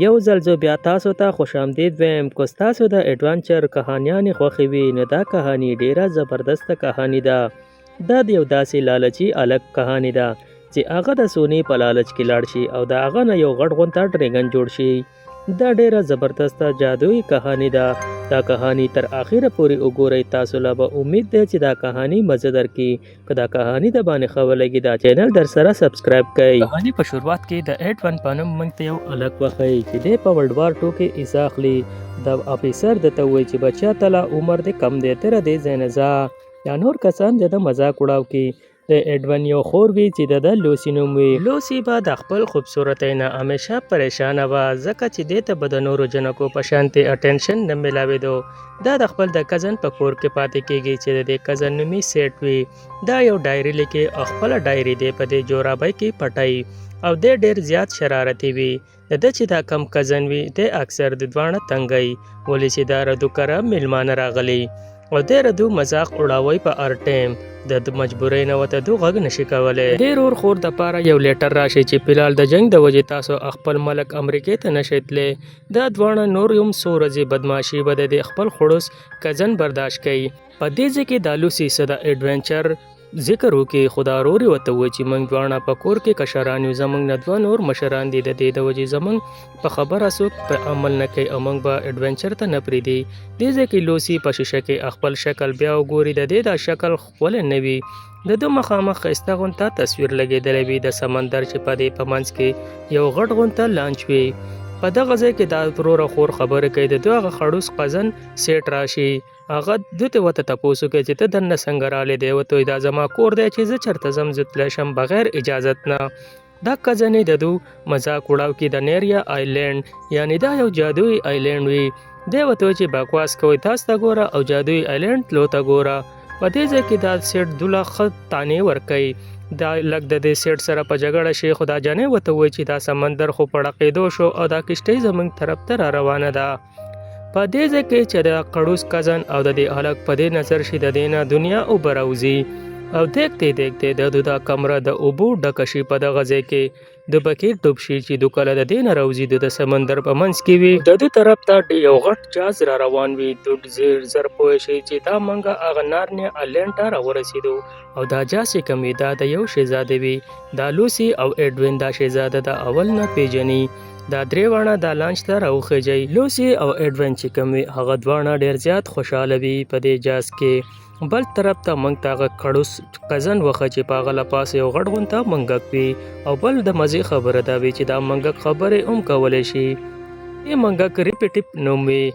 یو ځل زه بیا تاسو ته خوش آمدید وایم. که ستاسو د ایډونچر کهانیانې خوښې وي نو دا کهاني ډیره زبردسته کهاني ده. دا د یو داسې لالچي هلک کهاني ده چې هغه د سونې په لالچ کې لاړ شي او د هغه نه یو غټ غونته ډریګن جوړ شي. دا ډیره زبردسته جادویي کهاني ده. دا کهاني تر اخره پورې وګورئ. تاسو لا به امید دی چې دا کهاني مزه درکړي. که دا کهاني د باندې ښه ولګي دا چینل در سره سبسکرایب کړئ. کهاني په شروعات کې د ایډون په نوم موږ ته یو هلک وښیي چې دی په ورلډ وار 2 کې حصه اخلي. د افیسر درته وایي چې بچیا ته لا عمر دې کم دی، ته دې ځای نه ځه. یا نور کسان د مذاق اړاو کې. د ایډون یو خور وي چې د لوسی نوم وي. لوسی به د خپل خوبصورتۍ نه همیشه پریشانه وه ځکه چې دې ته به د نورو جنکو په شانتې اټینشن نه میلاوېدو. دا د خپل د کزن په کور کې پاتې کېږي چې د دې کزن نومي سیټ وي. دا یو ډایري لیکي او خپله ډایري دی په دې جورابۍ کې پټوي او دی ډېر زیات شرارتي وي. د ده چې دا کم کزن وي دی اکثر د دواړه تنګوي ولې چې دا ردو کره میلمانه راغلي او دی ردو مذاق اړاوی په هر ټایم. د مجبورۍ نه ورته دو غږ نشي کولی. ډېر اور خور دپاره یو لیټر راشي چې فلحال د جنګ د وجې تاسو خپل ملک امریکې ته نشئ تللی. دا دواړه نور هم څو ورځې بدماشي به د خپل خړوس کزن برداشت کوي. په دې ځای کې د لوسی څه د ایډونچر ذکر وکړي خو دا ورور یې ورته ووایي چې موږ دواړه په کور کې کشران یو، زموږ نه دوه نور مشران دي. د دې د وجې زموږ په خبره څوک په عمل نه کوي او موږ به ایډونچر ته نه پرېږدي. دې ځای کې لوسی په شیشه کې خپل شکل بیا وګوري. د دې دا شکل ښکلی نه وي. د ده مخامخ ښایسته غونته تصویر لګېدلی وي د سمندر چې په دې په منځ کې یو غټ غونته لانچ وي. په دغه ځای کې دا وروره خور خبره کوي د دوه هغه خړوس قزن سیټ راشي. هغه ده ته ورته تپوس وکړي چې ته دننه څنګه رالی دی. ورته وایي دا زما کور دی چې زه چېرته ځم زه تللی شم بغیر اجازت نه. دا کزن یې د دو مذاق وړاو کې د نیریا آیلینډ یعنې دا یو جادویي آیلینډ وي. دی ورته وایي چې بکواس کوئ، تاسو ته ګوره او جادویي آیلینډ تلو ته ګوره. په دې ځای کې دا سیټ دوله ښه تانې ورکوي. دا لږ د دې سیټ سره په جګړه شي خو دا جانې ورته وایي چې دا سمندر خو په ډقېدو شو او دا کشتۍ زموږ طرف ته را روانه ده. په دې ځای کې چې د قړوس کزن او د دې هلک په دې نظر شي د دې نه دنیا اوبه راوځي او دیکھتے دیکھتے د دا کمره د اوبو ډکه شي. په دغه ځای کې د بکیر ډوب شي چې دو کله د دې نه راوځي د سمندر په منځ کې وي. د دې طرف ته یو غټ جهاز را روان وي. د زر پوه شي چې دا منګه هغه نارنیا آیلینډ ته راورسېدو او دا جهاز چې کوم دا د یو شهزاده وي. دا لوسی او ایډوین دا شهزاده د اول نه پیژني. دا درې واړه دا لانچ ته راوخیږي. لوسی او ایډوین چې کوم وي هغه دواړه ډېر زیات خوشحاله وي په دې جهاز کې. بل طرف ته موږ ته هغه کړوس کزن وښه چې په هغه له پاسه یو غټ غونته منګک وي او بل د مزې خبره دا وي چې دا منګک خبرې هم کولی شي. دې منګک ریپیټیپ نوم وي.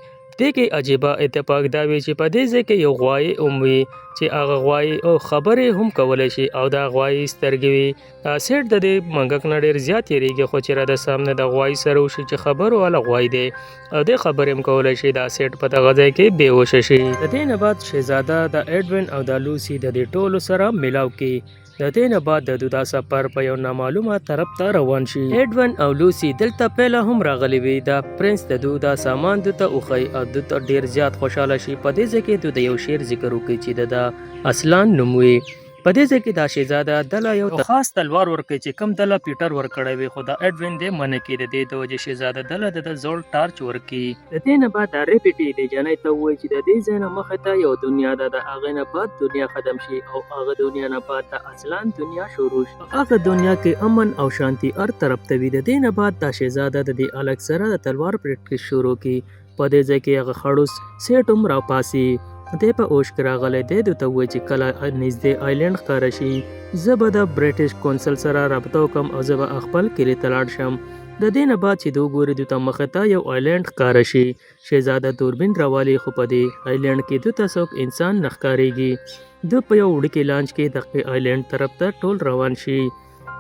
دې کې عجیبه اتفاق دا وي چې په دې ځای کې یو غوایي هم وي چې هغه غوایي او خبرې هم کولی شي او دا غوایي سترګې وي. دا سیټ د دې منګک نه ډېر زیات یېرېږي خو چې را د سامنے د غوایي سره وشي چې خبرو والا غوایي دی او دې خبرې هم کولی شي. دا سیټ په دغه ځای کې بېهوشه شي. د دې نه بعد شهزاده د ایډوین او د لوسی د دې ټولو سره میلاو کړي. د دې نه بعد د دوی دا سفر په یو نامعلومه طرف ته روان شي. ایډوین او لوسی دلته پهله هم راغلي وي. دا پرنس د دوی دا سامان دوی ته وښیي او دوی ته ډېر زیات خوشحاله شي. په دې ځای کې دوی د یو شعر ذکر وکړي چې د اصلان نوم وي. په دې ځای کې دا شهزاده دله یو خاص تلوار ورکوي چې کم دله پیټر ورکړی وي خو دا ایډوین دې منع کړي. د دې د وجې شهزاده دله د زوړ ټارچ ورکړي. د دې نه بعد دا ریپیټي دې جنۍ ته ووایي چې د دې ځای نه مخې ته یو دنیا ده. د هغې نه بعد دنیا ختم شي او هغه دنیا نه بعد د اصلان دنیا شروع شي. هغه دنیا کې امن او شانتي هر طرف ته وي. د دې نه بعد دا شهزاده د دې هلک سره د تلوار پریکټیس شروع کړي. په دې ځای کې هغه خړوس سیټ هم راپاسي. دی په اوش کې راغلی دی. دوی ته ووایي چې کله نږدې آیلینډ ښکاره شي زه به د برټش کونسل سره رابطه وکړم او زه به خپل کلي ته لاړ شم. د دې نه بعد چې دوی ګوري دوی ته مخې ته یو آیلینډ ښکاره شي. شهزاده دوربین راوالي خو په دې آیلینډ کې دوی ته څوک انسان نه ښکارېږي. دوی په یو وړوکي لانچ کې دغه آیلینډ طرف ته ټول روان شي.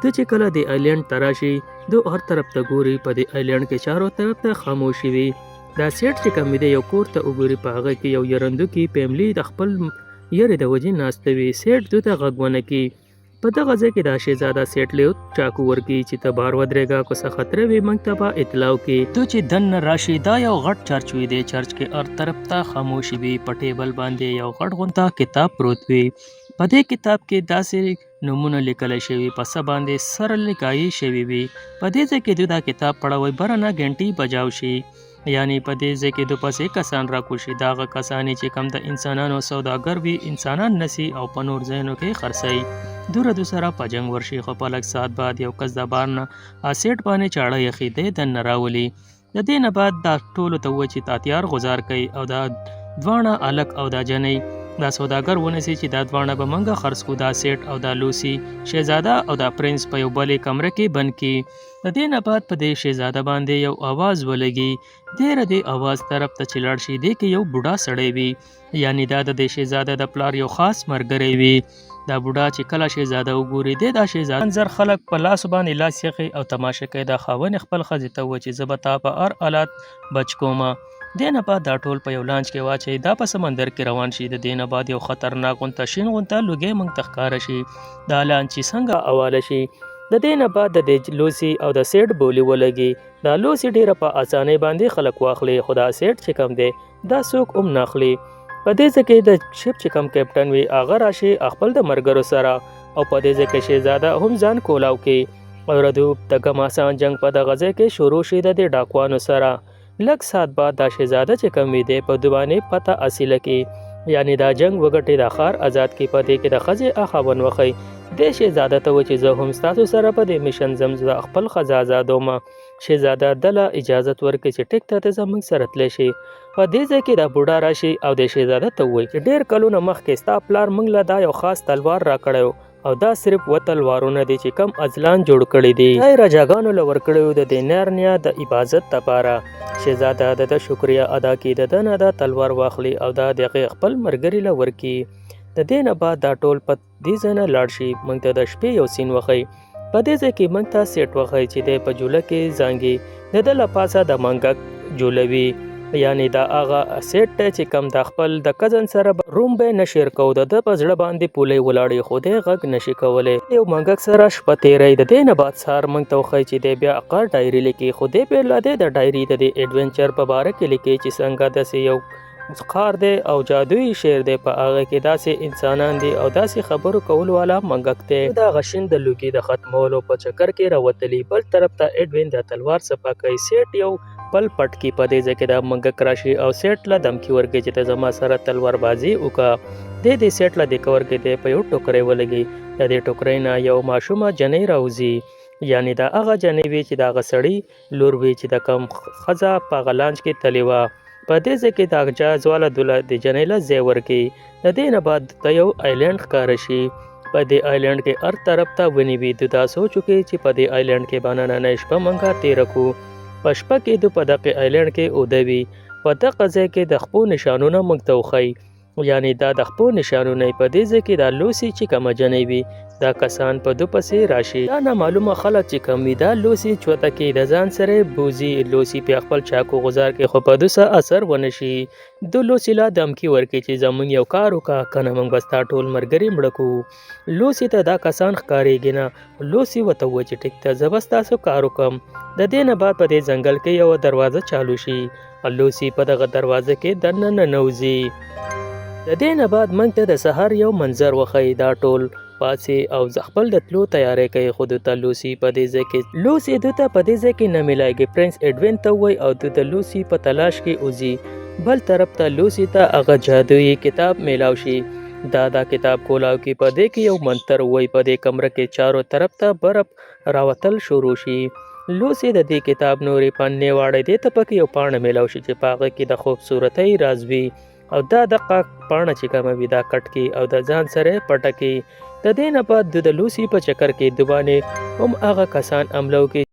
دوی چې کله د آیلینډ ته راشي دوی هر طرف ته ګوري. په دې آیلینډ کې چارو طرف ته خاموشي وي. دا سیټ چې کوم دی یو کور ته وګوري په هغه کې یو یرندوکي فیملی د خپل یېرې د وجې ناسته وي. سیټ دوی ته غږ ونه کړي. په دغه ځای کې دا شهزاده سیټ له چاقو ورکړي چې ته بهر ودرېږه که څه خطره وي موږ ته به اطلاع وکړي. دوی چې دننه راشي دا یو غټ چرچ وي. دی چرچ کې هر طرف ته خاموشي وي. په ټیبل باندې یو غټ غونته کتاب پروت وي. په دې کتاب کې داسې نومونه لیکل شوي په څه باندې سره لیکایي شوي وي. په دې ځای کې دا کتاب پړوي برنه ګنټي بجاو شي، یعنی په دې ځای کې 2 پسې کسان راکوشي. دغه کسان چې کم د انسانانو سوداګر وي، انسانان نسی او په نور ځایونو کې خرڅي. دوره سره په جنگ ورشي، خو په لږ ساعت بعد یو کس د بار نه اسیټ باندې چاړه یخي دی دننه راولي. د دې نه بعد دا ټولو ته وایي چې تاتیار غزار کوي او دا دواړه الک او دا جنۍ دا سوداګر ونیسي چې دا دواړه به منګه خرڅ کړو. دا سیټ او دا لوسی شهزاده او دا پرنس په یو بلې کمره کې بند کړي. د دې نه بعد په دې شهزاده باندې یو आवाज ولګي. ډېر دې आवाज طرف ته چې لاړ شي، دې کې یو بوډا سړی وي، یعنی دا د شهزاده د پلار یو خاص مرګری وي. دا بوډا چې کله شهزاده وګوري، دا شهزاده منظر خلک په لاس باندې لاس یخي او تماشه کوي. دا خاوند خپل ښځې ته وایي چې زه به تا په هر حالت بچ کومه. دې نه بعد دا ټول په یو لانچ کې واچوي، دا په سمندر کې روان شي. د دې نه بعد یو خطرناک غونته شین غونته لوګی موږ ته ښکاره شي. دا لانچ چې څنګه حواله شي، د دې نه بعد د لوسی او د سیټ بولي ولګي. دا لوسی ډیره په اسانۍ باندې خلک واخلي، خو دا سیټ چې کم دی دا څوک هم نه اخلي. په دې ځای کې د شپ چې کم کیپټن وي هغه راشي خپل د مرګرو سره، او په دې ځای کې شهزاده هم ځان کولاو کې او د ګماسان جنگ په دغه ځای کې شروع شي د دې ډاکوانو سره. لږ ساعت بعد دا شهزاده چې کم وي دی په دوبانې پته اصیله کې، یعنی دا جنگ وګټي دا ښار آزاد کې. په دې کې د ښځې اخاون وخی. د شهزاده ته و چې زه هم ستاسو سره په دې میشن ځم، زه خپل ښځه آزادوم. شهزاده دله اجازت ورکړي چې ټیک ته زموږ سره تلی شي. په دې ځای کې دا بوډا راشي او د شهزاده ته وایي چې ډېر کلونه مخکې ستا پلار موږ له دا یو خاص تلوار راکړی او دا صرف 2 تلوارونه دي چې کم ازلان جوړ کړي دي. دا یې راجاګانو له ورکړی د دې نارنیا د عبادت لپاره. شهزاده د شکریا ادا کړي، د ده نه دا تلوار واخلي او دا د خپل ملګري له ورکړي. د دې نه بعد دا ټول په دې ځای نه لاړ شي. موږ ته د شپې یو سین وښیي. په دې ځای کې موږ ته سیټ وښیي چې دی په جوله کې زانګي. د ده له پاسه د منګک جوړوي، یعنی دا هغه سیټ دی چې کم د خپل د کزن سره روم به نه شیر کوو. د ده په زړه باندې پولې ولاړې، خو دی غږ نشي کولی. یو منګک سره شپه تیری. د دې نه بعد سهار موږ ته وښیي چې دی بیا عقار ډایري لیکي، خو دی بیا د ډایري د دې ایډونچر په باره کې لیکي چې څنګه داسې یو ښکار دی او جادویي شعر دی، په هغه کې داسې انسانان دي او داسې خبرو کولو والا منګک دی. دا غشین د لوګي د ختمولو په چکر کې راوتلی. بل طرف ته ایډوین د تلوار صفا کوي. سیټ یو پل پټ کی. په دې ځای کې دا منګک راشي او سیټ له دمکی ورکړي چې ته زما سره تلوار بازي وکړه. دې سیټ له دې کور کې دی په یو ټوکری ولګي. د دې ټوکرۍ نه یو ماشومه جنۍ راوځي، یعنی دا هغه جنۍ وي چې د هغه سړي لور وي چې د کم ښځه په هغه لانچ کې تللی وه. په دې ځای کې دا جهاز والا دوله د جنۍ له ځای ورکړي. د دې نه بعد ته یو آیلینډ ښکاره شي. په دې آیلینډ کې هر طرف ته ونې وي. د دا سوچ وکړي چې په دې آیلینډ کې به نننۍ شپه موږ تېره کړو. په شپه کې د په دغه آیلینډ کې اوده وي. په دغه ځای کې د خپو نشانونه موږ ته وښیي، یعنی دا د خپو نشانونه. په دې ځای کې دا لوسی چې کومه جنۍ وي دا کسان په دو پسې راشي. دا نامعلومه خلک چې کم وي دا لوسی چوته کې د ځان سره بوزي. لوسی په خپل چاکو غزار کې خو په دوسه اثر ونه شي. د لوسی لا دمکی ورکړي چې زمونږ یو کار وکړه، کنه موږ به ستا ټول ملګري مړه کړو. لوسی ته دا کسان ښکارېږي نه. لوسی ورته ووایي چې ټیک ته زه به ستاسو کار وکړم. د دې نه بعد په دې ځنګل کې یوه دروازه چالو شي. لوسی په دغه دروازه کې دننه ننوځي. د دې نه بعد موږ ته د سهار یو منظر وښیي. دا ټول پاسې او خپل د تلو تیاری کوي، خو دته لوسی په دې ځای کې په دې ځای کې نه میلایږي. پرنس ایډوین ته وایي او د لوسی په تلاش کې وځي. بل طرف ته لوسی ته هغه جادویي کتاب میلاو شي. دا کتاب کولاو کې په دې کې یو منتر وایي. په دې کمره کې چارو طرف ته برف راوتل شروع شي. لوسی د دې کتاب نورې پاڼې واړې دې ته پکې یو پاڼه میلاو شي چې په هغه کې د خوبصورتۍ راز وي، او دا دقه پاڼه چې کومه وي دا کټ کړي او د ځان سره پټه کړي. د دې نه بعد د لوسی په چکر کې د باندې هم هغه کسان حمله وکړي